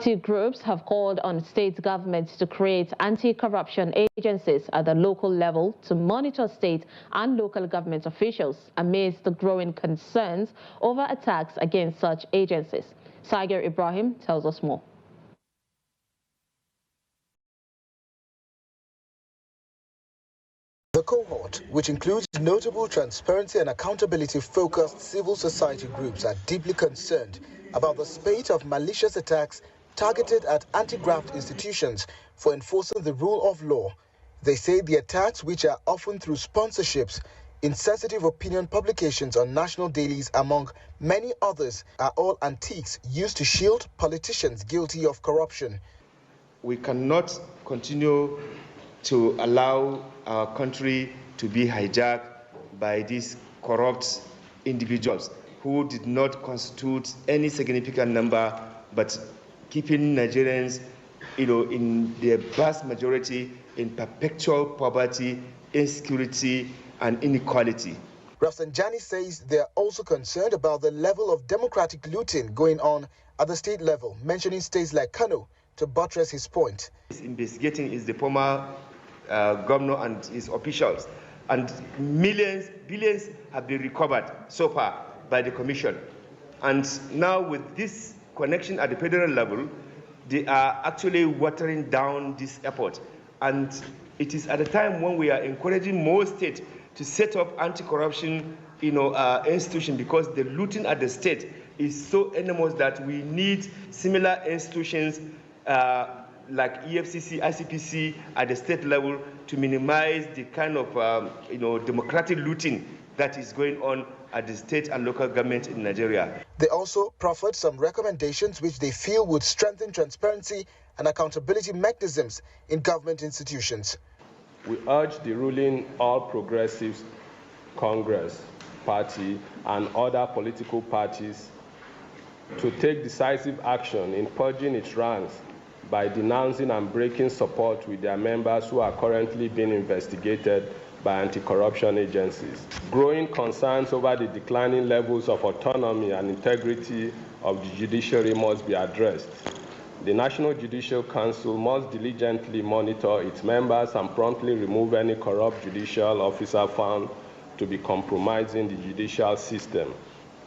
Two groups have called on state governments to create anti-corruption agencies at the local level to monitor state and local government officials amidst the growing concerns over attacks against such agencies. Sagar Ibrahim tells us more. The cohort, which includes notable transparency and accountability-focused civil society groups, are deeply concerned about the spate of malicious attacks targeted at anti-graft institutions for enforcing the rule of law. They say the attacks, which are often through sponsorships, insensitive opinion publications on national dailies, among many others, are all antiques used to shield politicians guilty of corruption. We cannot continue to allow our country to be hijacked by these corrupt individuals who did not constitute any significant number, but keeping Nigerians, in their vast majority in perpetual poverty, insecurity, and inequality. Rafsanjani says they are also concerned about the level of democratic looting going on at the state level, mentioning states like Kano to buttress his point. Investigating is the former governor and his officials, and billions have been recovered so far by the commission. And now with this connection at the federal level, they are actually watering down this effort. And it is at a time when we are encouraging more states to set up anti-corruption institutions, because the looting at the state is so enormous that we need similar institutions like EFCC, ICPC at the state level to minimize the kind of democratic looting that is going on at the state and local government in Nigeria. They also proffered some recommendations which they feel would strengthen transparency and accountability mechanisms in government institutions. We urge the ruling All Progressives Congress Party and other political parties to take decisive action in purging its ranks by denouncing and breaking support with their members who are currently being investigated by anti-corruption agencies. Growing concerns over the declining levels of autonomy and integrity of the judiciary must be addressed. The National Judicial Council must diligently monitor its members and promptly remove any corrupt judicial officer found to be compromising the judicial system.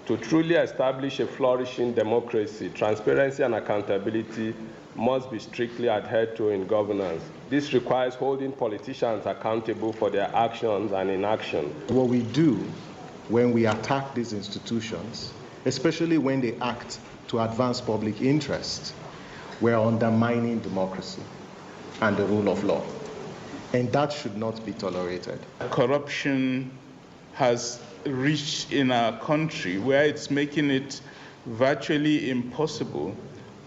To truly establish a flourishing democracy, transparency and accountability must be strictly adhered to in governance. This requires holding politicians accountable for their actions and inaction. What we do when we attack these institutions, especially when they act to advance public interest, we're undermining democracy and the rule of law. And that should not be tolerated. Corruption has reached in our country where it's making it virtually impossible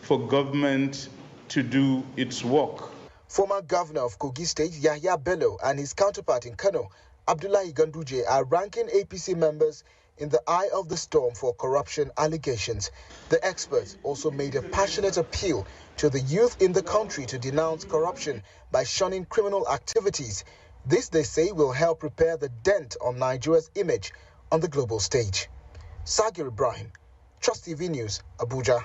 for government to do its work. Former governor of Kogi State, Yahya Bello, and his counterpart in Kano, Abdullahi Ganduje, are ranking APC members in the eye of the storm for corruption allegations. The experts also made a passionate appeal to the youth in the country to denounce corruption by shunning criminal activities. This, they say, will help repair the dent on Nigeria's image on the global stage. Sagar Ibrahim, Trust TV News, Abuja.